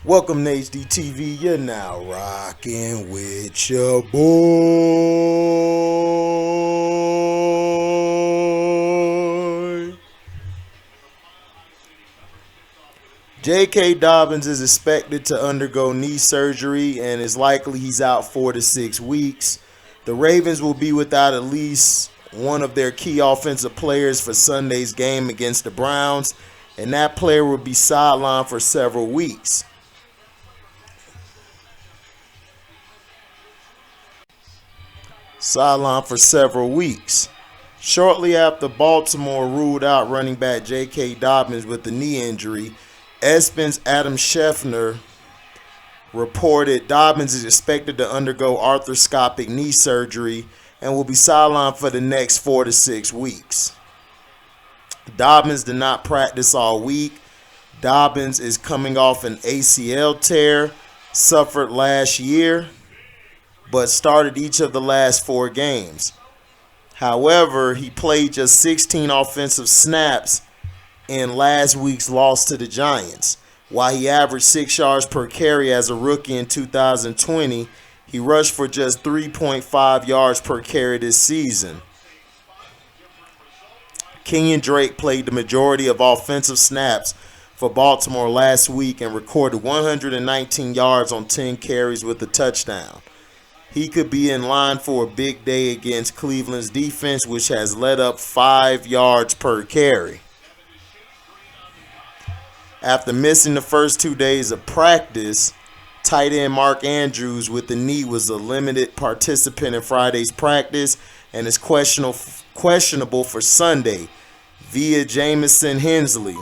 Welcome to HDiiTV. You're now rocking with your boy. J.K. Dobbins is expected to undergo knee surgery and is likely he's out 4 to 6 weeks. The Ravens will be without at least one of their key offensive players for Sunday's game against the Browns, and that player will be sidelined for several weeks. Shortly after Baltimore ruled out running back J.K. Dobbins with the knee injury, ESPN's Adam Schefter reported Dobbins is expected to undergo arthroscopic knee surgery and will be sidelined for the next 4 to 6 weeks. Dobbins did not practice all week. Dobbins is coming off an ACL tear suffered last year, but started each of the last 4 games. However, he played just 16 offensive snaps in last week's loss to the Giants. While he averaged 6 yards per carry as a rookie in 2020, he rushed for just 3.5 yards per carry this season. Kenyon Drake played the majority of offensive snaps for Baltimore last week and recorded 119 yards on 10 carries with a touchdown. He could be in line for a big day against Cleveland's defense, which has let up 5 yards per carry. After missing the first 2 days of practice, tight end Mark Andrews with the knee was a limited participant in Friday's practice and is questionable for Sunday via Jamison Hensley.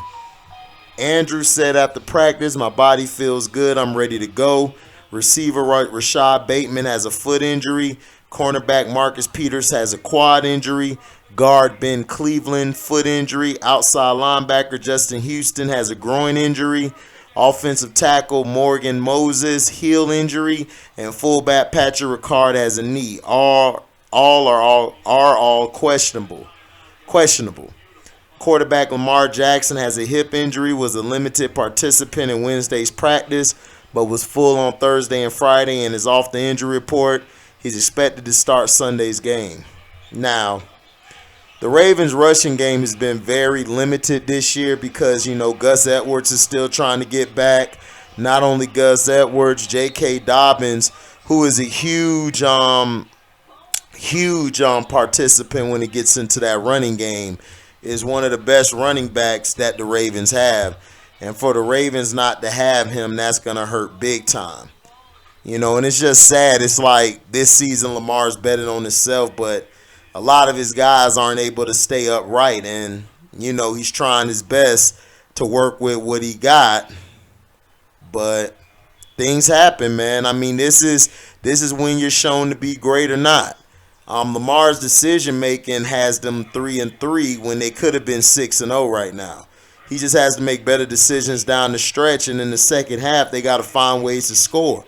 Andrews said after practice, "My body feels good. I'm ready to go." Receiver Rashad Bateman has a foot injury. Cornerback Marcus Peters has a quad injury. Guard Ben Cleveland, foot injury. Outside linebacker Justin Houston has a groin injury. Offensive tackle Morgan Moses, heel injury. And fullback Patrick Ricard has a knee. All are questionable. Quarterback Lamar Jackson has a hip injury, was a limited participant in Wednesday's practice, but was full on Thursday and Friday and is off the injury report. He's expected to start Sunday's game. Now, the Ravens' rushing game has been very limited this year because, Gus Edwards is still trying to get back. Not only Gus Edwards, J.K. Dobbins, who is a huge participant when it gets into that running game, is one of the best running backs that the Ravens have. And for the Ravens not to have him, that's going to hurt big time. And it's just sad. It's like this season Lamar's betting on himself, but a lot of his guys aren't able to stay upright. And, he's trying his best to work with what he got. But things happen, man. I mean, this is when you're shown to be great or not. Lamar's decision-making has them 3-3 when they could have been 6-0 right now. He just has to make better decisions down the stretch, and in the second half, they got to find ways to score.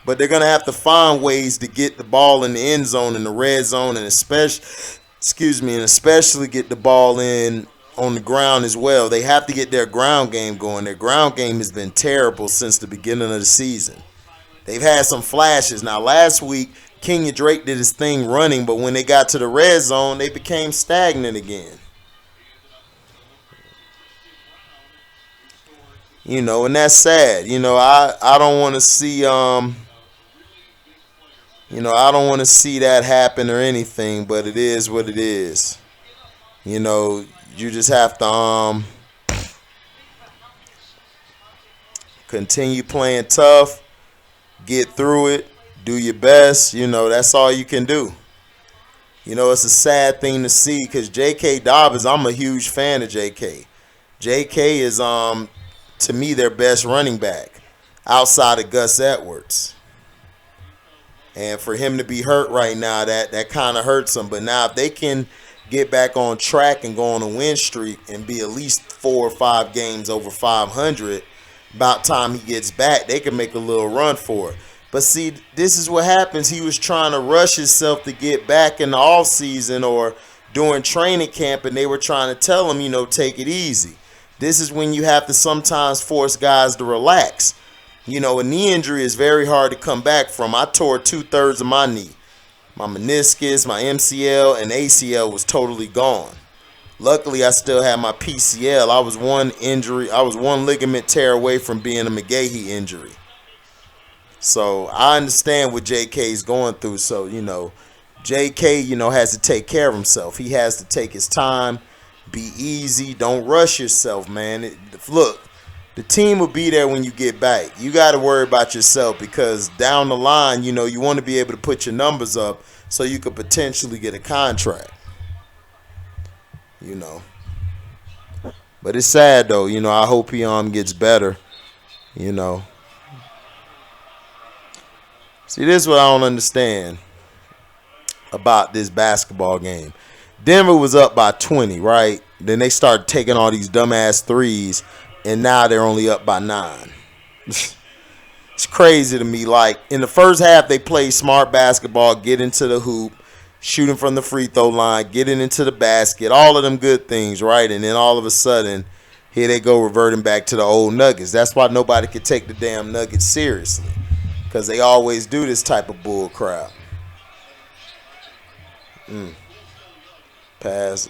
But they're going to have to find ways to get the ball in the end zone, in the red zone, and especially get the ball in on the ground as well. They have to get their ground game going. Their ground game has been terrible since the beginning of the season. They've had some flashes. Now, last week, Kenyon Drake did his thing running, but when they got to the red zone, they became stagnant again. And that's sad. I don't want to see I don't want to see that happen or anything, but it is what it is. You just have to continue playing tough, get through it, do your best. That's all you can do. It's a sad thing to see because J.K. Dobbins, I'm a huge fan of J.K. J.K. is to me their best running back outside of Gus Edwards. And for him to be hurt right now, that kind of hurts him. But now if they can get back on track and go on a win streak and be at least 4 or 5 games over 500, about time he gets back, they can make a little run for it. But see, this is what happens. He was trying to rush himself to get back in the offseason or during training camp, and they were trying to tell him, take it easy. This is when you have to sometimes force guys to relax. You know, a knee injury is very hard to come back from. I tore 2/3 of my knee. My meniscus, my MCL, and ACL was totally gone. Luckily, I still had my PCL. I was one ligament tear away from being a McGahee injury. So I understand what JK's going through. So, you know, JK, you know, has to take care of himself. He has to take his time, be easy, don't rush yourself, man. Look, the team will be there when you get back. You got to worry about yourself because down the line, you know, you want to be able to put your numbers up so you could potentially get a contract. You know. But it's sad though, you know, I hope he gets better, you know. See, this is what I don't understand about this basketball game. Denver was up by 20, right? Then they started taking all these dumbass threes, and now they're only up by 9. It's crazy to me. Like, in the first half, they played smart basketball, get into the hoop, shooting from the free throw line, getting into the basket, all of them good things, right? And then all of a sudden, here they go reverting back to the old Nuggets. That's why nobody could take the damn Nuggets seriously, because they always do this type of bull crap. Pass.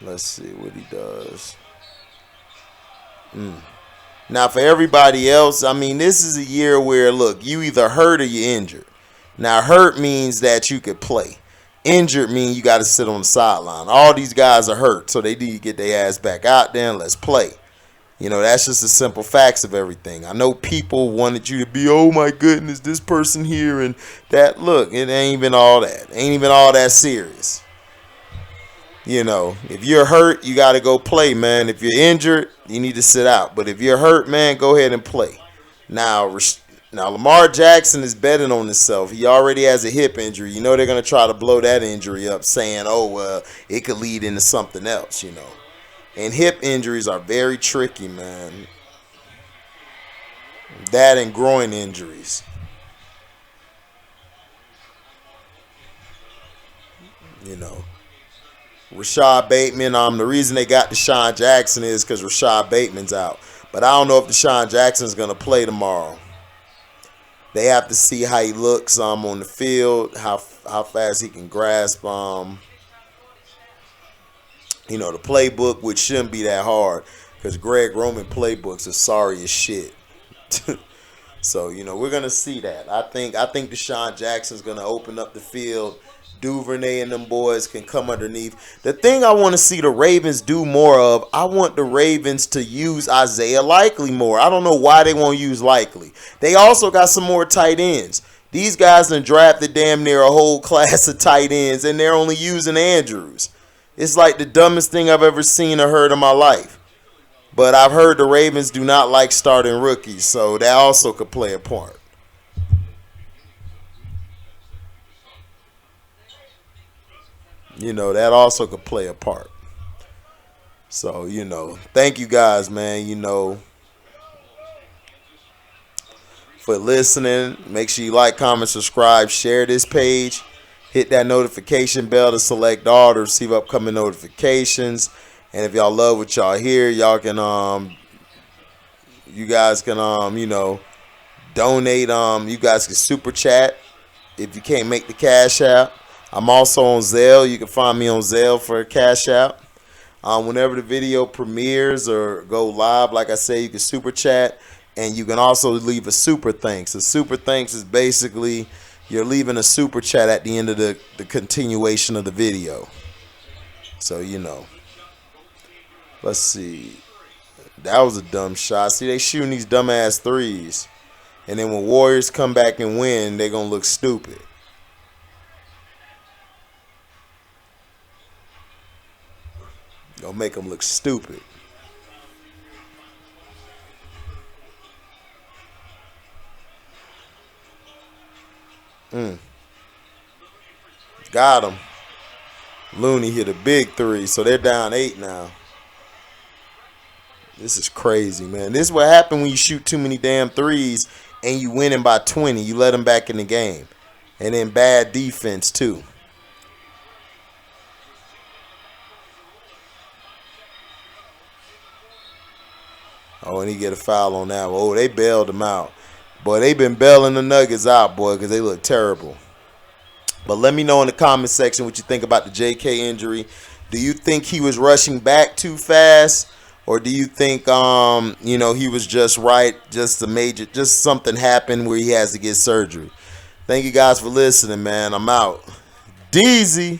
Let's see what he does. Now, for everybody else, I mean, this is a year where, look, you either hurt or you injured. Now, hurt means that you could play. Injured means you got to sit on the sideline. All these guys are hurt, so they need to get their ass back out there and let's play. You know, that's just the simple facts of everything. I know people wanted you to be, oh my goodness, this person here and that. Look, it ain't even all that. Ain't even all that serious. You know, if you're hurt, you got to go play, man. If you're injured, you need to sit out. But if you're hurt, man, go ahead and play. Now, Lamar Jackson is betting on himself. He already has a hip injury. You know they're going to try to blow that injury up saying, oh, well, it could lead into something else, you know. And hip injuries are very tricky, man. That and groin injuries. You know. Rashad Bateman, the reason they got Deshaun Jackson is because Rashad Bateman's out. But I don't know if Deshaun Jackson's going to play tomorrow. They have to see how he looks on the field, how fast he can grasp you know, the playbook, which shouldn't be that hard because Greg Roman playbooks are sorry as shit. So, you know, we're going to see that. I think Deshaun Jackson's going to open up the field. Duvernay and them boys can come underneath. The thing I want to see the Ravens do more of, I want the Ravens to use Isaiah Likely more. I don't know why they won't use Likely. They also got some more tight ends. These guys done drafted damn near a whole class of tight ends, and they're only using Andrews. It's like the dumbest thing I've ever seen or heard in my life. But I've heard the Ravens do not like starting rookies, so that also could play a part. You know, that also could play a part. So, you know, thank you guys, man, you know, for listening. Make sure you like, comment, subscribe, share this page. Hit that notification bell to select all to receive upcoming notifications. And if y'all love what y'all hear, y'all can you guys can you know, donate. You guys can super chat if you can't make the Cash App. I'm also on Zelle. You can find me on Zelle for a Cash App. Whenever the video premieres or go live, like I say, you can super chat. And you can also leave a super thanks. A super thanks is basically you're leaving a super chat at the end of the continuation of the video. So, you know. Let's see. That was a dumb shot. See, they shooting these dumbass threes. And then when Warriors come back and win, they're going to look stupid. Gonna make them look stupid. Got him. Looney hit a big three, so they're down 8 now. This is crazy, man. This is what happened when you shoot too many damn threes and you winning by 20. You let them back in the game. And then bad defense, too. Oh, and he get a foul on that one. Oh, they bailed him out. Boy, they been bailing the Nuggets out, boy, because they look terrible. But let me know in the comment section what you think about the JK injury. Do you think he was rushing back too fast? Or do you think, he was just right, just something happened where he has to get surgery? Thank you guys for listening, man. I'm out. Deezy.